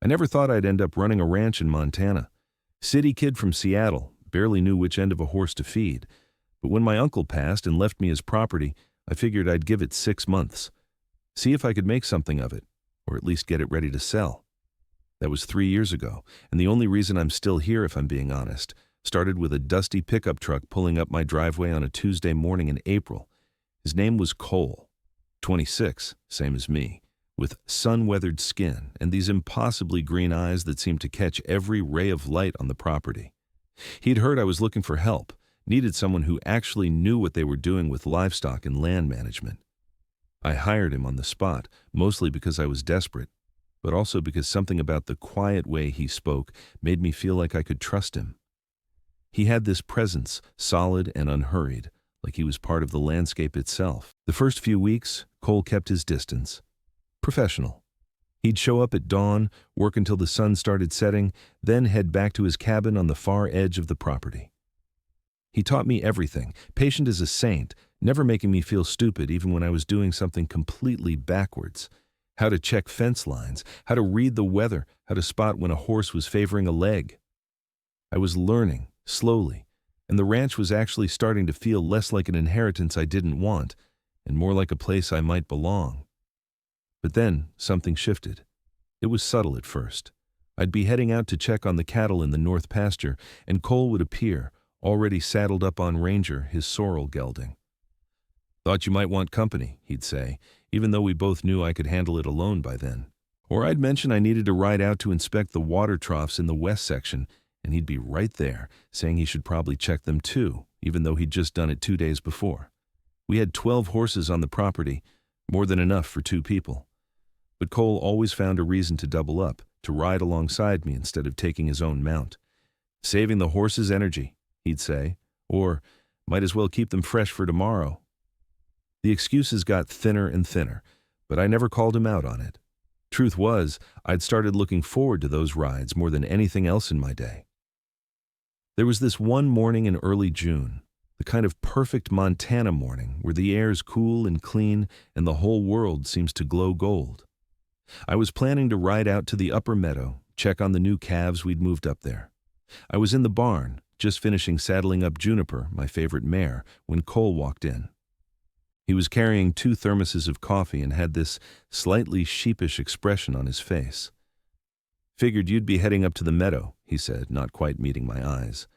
I never thought I'd end up running a ranch in Montana. City kid from Seattle, barely knew which end of a horse to feed. But when my uncle passed and left me his property, I figured I'd give it 6 months. See if I could make something of it, or at least get it ready to sell. That was 3 years ago, and the only reason I'm still here, if I'm being honest, started with a dusty pickup truck pulling up my driveway on a Tuesday morning in April. His name was Cole, 26, same as me, with sun-weathered skin and these impossibly green eyes that seemed to catch every ray of light on the property. He'd heard I was looking for help, needed someone who actually knew what they were doing with livestock and land management. I hired him on the spot, mostly because I was desperate, but also because something about the quiet way he spoke made me feel like I could trust him. He had this presence, solid and unhurried, like he was part of the landscape itself. The first few weeks, Cole kept his distance. Professional. He'd show up at dawn, work until the sun started setting, then head back to his cabin on the far edge of the property. He taught me everything, patient as a saint, never making me feel stupid even when I was doing something completely backwards. How to check fence lines, how to read the weather, how to spot when a horse was favoring a leg. I was learning, slowly, and the ranch was actually starting to feel less like an inheritance I didn't want, and more like a place I might belong. But then something shifted. It was subtle at first. I'd be heading out to check on the cattle in the north pasture, and Cole would appear, already saddled up on Ranger, his sorrel gelding. "Thought you might want company," he'd say, even though we both knew I could handle it alone by then. Or I'd mention I needed to ride out to inspect the water troughs in the west section, and he'd be right there, saying he should probably check them too, even though he'd just done it 2 days before. We had 12 horses on the property, more than enough for 2 people. But Cole always found a reason to double up, to ride alongside me instead of taking his own mount. "Saving the horses' energy," he'd say, or "might as well keep them fresh for tomorrow." The excuses got thinner and thinner, but I never called him out on it. Truth was, I'd started looking forward to those rides more than anything else in my day. There was this one morning in early June, the kind of perfect Montana morning where the air's cool and clean and the whole world seems to glow gold. I was planning to ride out to the upper meadow, check on the new calves we'd moved up there. I was in the barn, just finishing saddling up Juniper, my favorite mare, when Cole walked in. He was carrying 2 thermoses of coffee and had this slightly sheepish expression on his face. "Figured you'd be heading up to the meadow," he said, not quite meeting my eyes.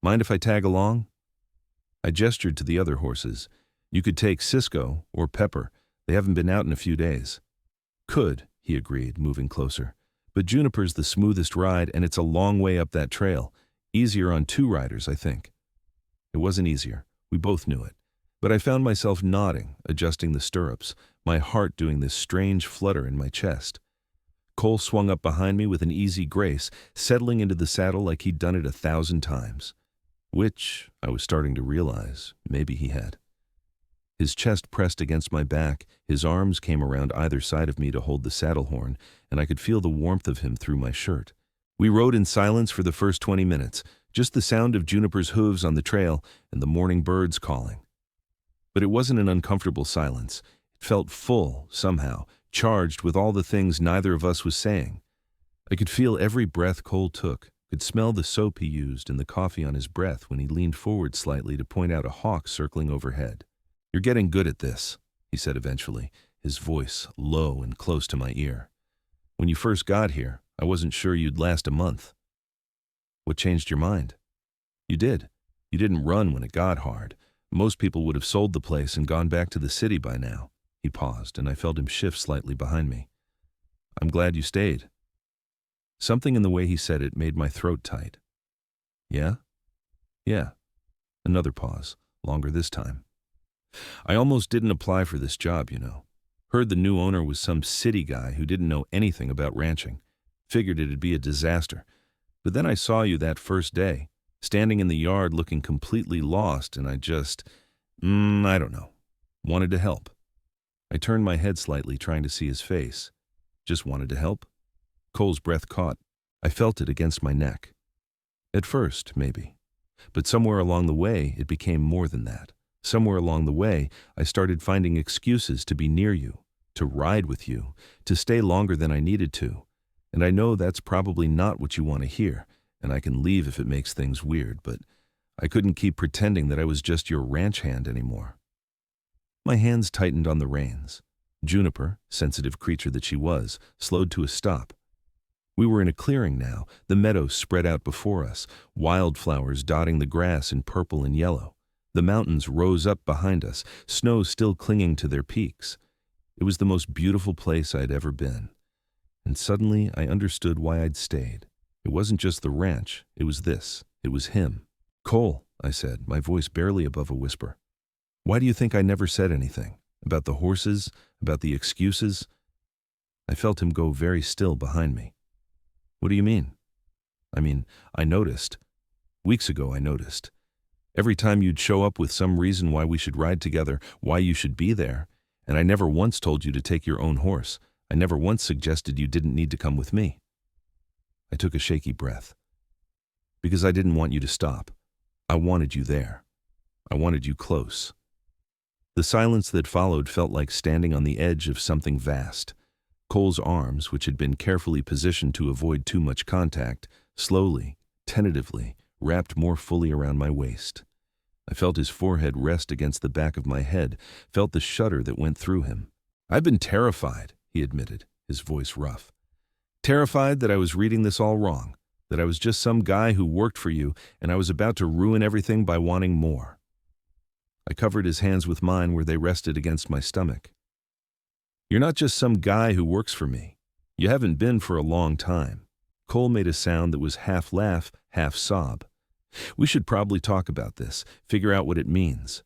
"Mind if I tag along?" I gestured to the other horses. "You could take Cisco or Pepper. They haven't been out in a few days." "Could," he agreed, moving closer. "But Juniper's the smoothest ride, and it's a long way up that trail. Easier on 2 riders, I think." It wasn't easier. We both knew it. But I found myself nodding, adjusting the stirrups, my heart doing this strange flutter in my chest. Cole swung up behind me with an easy grace, settling into the saddle like he'd done it 1,000 times. Which, I was starting to realize, maybe he had. His chest pressed against my back, his arms came around either side of me to hold the saddle horn, and I could feel the warmth of him through my shirt. We rode in silence for the first 20 minutes, just the sound of Juniper's hooves on the trail and the morning birds calling. But it wasn't an uncomfortable silence. It felt full, somehow, charged with all the things neither of us was saying. I could feel every breath Cole took, could smell the soap he used and the coffee on his breath when he leaned forward slightly to point out a hawk circling overhead. "You're getting good at this," he said eventually, his voice low and close to my ear. "When you first got here, I wasn't sure you'd last a month." "What changed your mind?" "You did. You didn't run when it got hard. Most people would have sold the place and gone back to the city by now." He paused, and I felt him shift slightly behind me. "I'm glad you stayed." Something in the way he said it made my throat tight. "Yeah?" "Yeah." Another pause, longer this time. "I almost didn't apply for this job, you know. Heard the new owner was some city guy who didn't know anything about ranching. Figured it'd be a disaster. But then I saw you that first day, standing in the yard looking completely lost, and I just, I don't know, wanted to help." I turned my head slightly, trying to see his face. "Just wanted to help?" Cole's breath caught. I felt it against my neck. At first, maybe. But somewhere along the way, it became more than that. Somewhere along the way, I started finding excuses to be near you, to ride with you, to stay longer than I needed to. And I know that's probably not what you want to hear, and I can leave if it makes things weird, but I couldn't keep pretending that I was just your ranch hand anymore. My hands tightened on the reins. Juniper, sensitive creature that she was, slowed to a stop. We were in a clearing now, the meadow spread out before us, wildflowers dotting the grass in purple and yellow. The mountains rose up behind us, snow still clinging to their peaks. It was the most beautiful place I had ever been. And suddenly I understood why I'd stayed. It wasn't just the ranch, it was this. It was him. "Cole," I said, my voice barely above a whisper. "Why do you think I never said anything? About the horses? About the excuses?" I felt him go very still behind me. "What do you mean?" I noticed. Weeks ago I noticed. Every time you'd show up with some reason why we should ride together, why you should be there, and I never once told you to take your own horse. I never once suggested you didn't need to come with me." I took a shaky breath. "Because I didn't want you to stop. I wanted you there. I wanted you close." The silence that followed felt like standing on the edge of something vast. Cole's arms, which had been carefully positioned to avoid too much contact, slowly, tentatively, wrapped more fully around my waist. I felt his forehead rest against the back of my head, felt the shudder that went through him. "I've been terrified," he admitted, his voice rough. "Terrified that I was reading this all wrong, that I was just some guy who worked for you and I was about to ruin everything by wanting more." I covered his hands with mine where they rested against my stomach. "You're not just some guy who works for me. You haven't been for a long time." Cole made a sound that was half laugh, half sob. "We should probably talk about this, figure out what it means."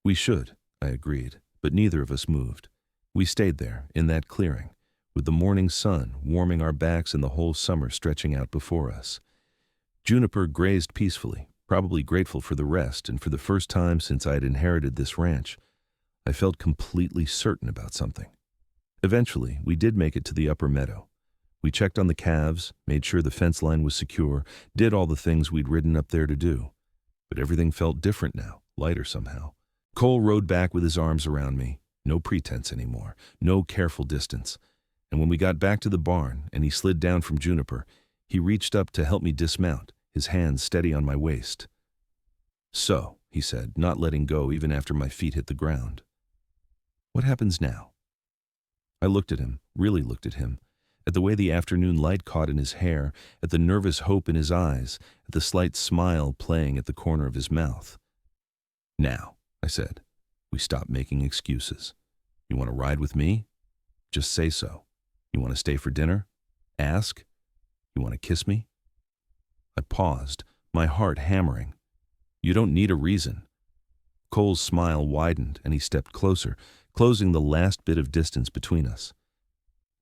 "We should," I agreed, but neither of us moved. We stayed there, in that clearing, with the morning sun warming our backs and the whole summer stretching out before us. Juniper grazed peacefully, probably grateful for the rest, and for the first time since I had inherited this ranch, I felt completely certain about something. Eventually, we did make it to the upper meadow. We checked on the calves, made sure the fence line was secure, did all the things we'd ridden up there to do. But everything felt different now, lighter somehow. Cole rode back with his arms around me. No pretense anymore, no careful distance. And when we got back to the barn and he slid down from Juniper, he reached up to help me dismount, his hands steady on my waist. "So," he said, not letting go even after my feet hit the ground. "What happens now?" I looked at him, really looked at him, at the way the afternoon light caught in his hair, at the nervous hope in his eyes, at the slight smile playing at the corner of his mouth. "Now," I said, "we stop making excuses. You want to ride with me? Just say so. You want to stay for dinner? Ask. You want to kiss me?" I paused, my heart hammering. "You don't need a reason." Cole's smile widened and he stepped closer, closing the last bit of distance between us.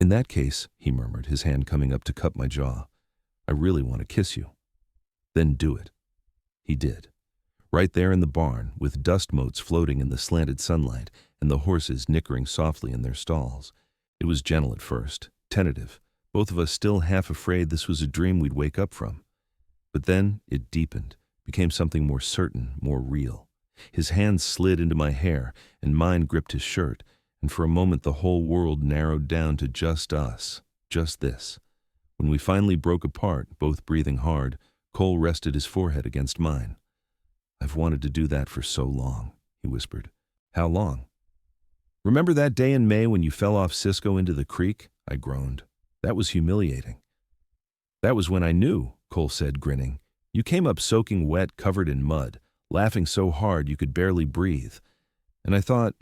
"In that case," he murmured, his hand coming up to cup my jaw, "I really want to kiss you." "Then do it." He did. Right there in the barn, with dust motes floating in the slanted sunlight and the horses nickering softly in their stalls. It was gentle at first, tentative, both of us still half afraid this was a dream we'd wake up from. But then it deepened, became something more certain, more real. His hands slid into my hair, and mine gripped his shirt, and for a moment the whole world narrowed down to just us, just this. When we finally broke apart, both breathing hard, Cole rested his forehead against mine. "I've wanted to do that for so long," he whispered. "How long?" "Remember that day in May when you fell off Cisco into the creek?" I groaned. "That was humiliating." "That was when I knew," Cole said, grinning. "You came up soaking wet, covered in mud, laughing so hard you could barely breathe. And I thought,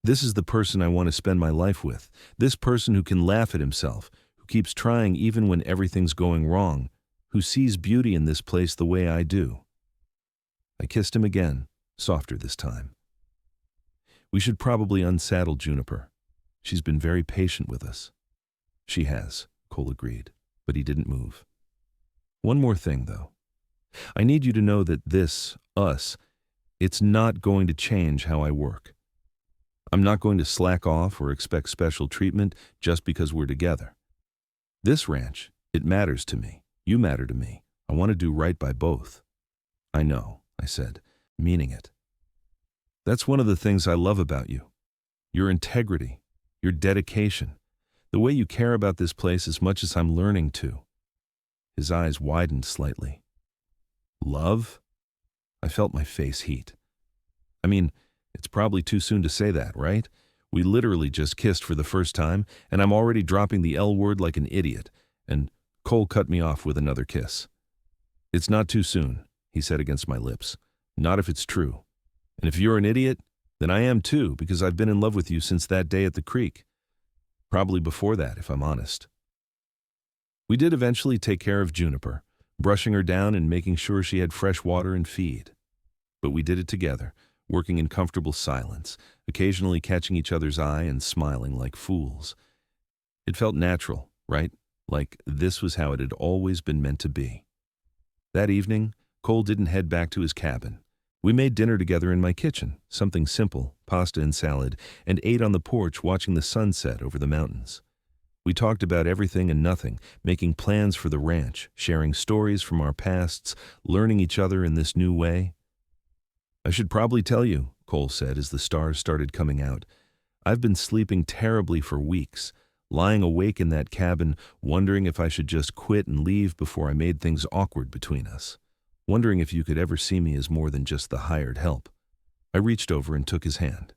this is the person I want to spend my life with, this person who can laugh at himself, who keeps trying even when everything's going wrong, who sees beauty in this place the way I do." I kissed him again, softer this time. "We should probably unsaddle Juniper. She's been very patient with us." "She has," Cole agreed, but he didn't move. "One more thing, though. I need you to know that this, us, it's not going to change how I work. I'm not going to slack off or expect special treatment just because we're together. This ranch, it matters to me. You matter to me. I want to do right by both." "I know," I said, meaning it. "That's one of the things I love about you. Your integrity, your dedication. The way you care about this place as much as I'm learning to." His eyes widened slightly. "Love?" I felt my face heat. I mean, it's probably too soon to say that, right? We literally just kissed for the first time, and I'm already dropping the L word like an idiot, and Cole cut me off with another kiss. "It's not too soon," he said against my lips. "Not if it's true. And if you're an idiot, then I am too, because I've been in love with you since that day at the creek. Probably before that, if I'm honest." We did eventually take care of Juniper, brushing her down and making sure she had fresh water and feed. But we did it together, working in comfortable silence, occasionally catching each other's eye and smiling like fools. It felt natural, right? Like this was how it had always been meant to be. That evening, Cole didn't head back to his cabin. We made dinner together in my kitchen, something simple, pasta and salad, and ate on the porch watching the sunset over the mountains. We talked about everything and nothing, making plans for the ranch, sharing stories from our pasts, learning each other in this new way. "I should probably tell you," Cole said as the stars started coming out. "I've been sleeping terribly for weeks, lying awake in that cabin, wondering if I should just quit and leave before I made things awkward between us. Wondering if you could ever see me as more than just the hired help." I reached over and took his hand.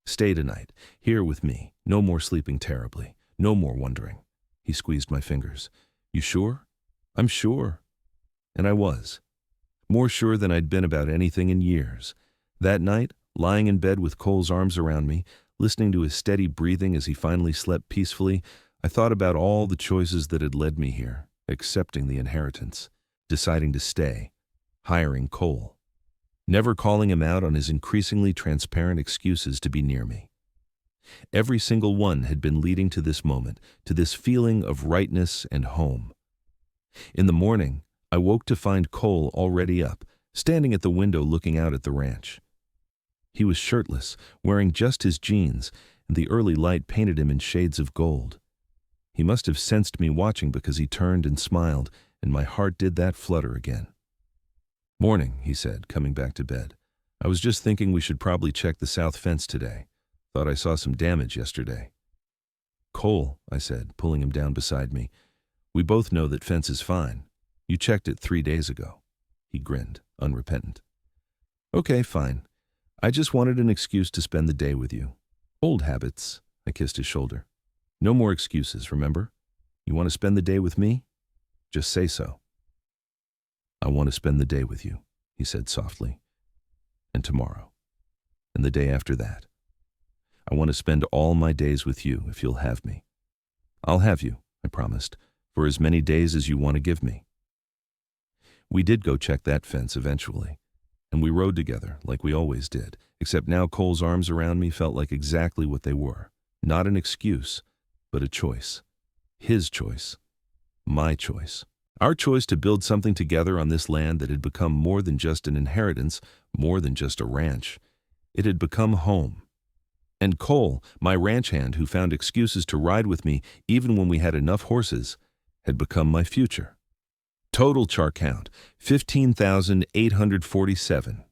"Stay tonight, here with me. No more sleeping terribly. No more wondering." He squeezed my fingers. "You sure?" "I'm sure." And I was. More sure than I'd been about anything in years. That night, lying in bed with Cole's arms around me, listening to his steady breathing as he finally slept peacefully, I thought about all the choices that had led me here, accepting the inheritance, deciding to stay, hiring Cole, never calling him out on his increasingly transparent excuses to be near me. Every single one had been leading to this moment, to this feeling of rightness and home. In the morning, I woke to find Cole already up, standing at the window looking out at the ranch. He was shirtless, wearing just his jeans, and the early light painted him in shades of gold. He must have sensed me watching because he turned and smiled, and my heart did that flutter again. "Morning," he said, coming back to bed. "I was just thinking we should probably check the south fence today. Thought I saw some damage yesterday." "Cole," I said, pulling him down beside me, "we both know that fence is fine. You checked it 3 days ago." He grinned, unrepentant. "Okay, fine. I just wanted an excuse to spend the day with you. Old habits." I kissed his shoulder. "No more excuses, remember? You want to spend the day with me? Just say so." "I want to spend the day with you," he said softly. "And tomorrow. And the day after that. I want to spend all my days with you if you'll have me." "I'll have you," I promised, "for as many days as you want to give me." We did go check that fence eventually, and we rode together like we always did, except now Cole's arms around me felt like exactly what they were. Not an excuse, but a choice. His choice. My choice. Our choice to build something together on this land that had become more than just an inheritance, more than just a ranch. It had become home. And Cole, my ranch hand who found excuses to ride with me even when we had enough horses, had become my future. Total char count, 15,847.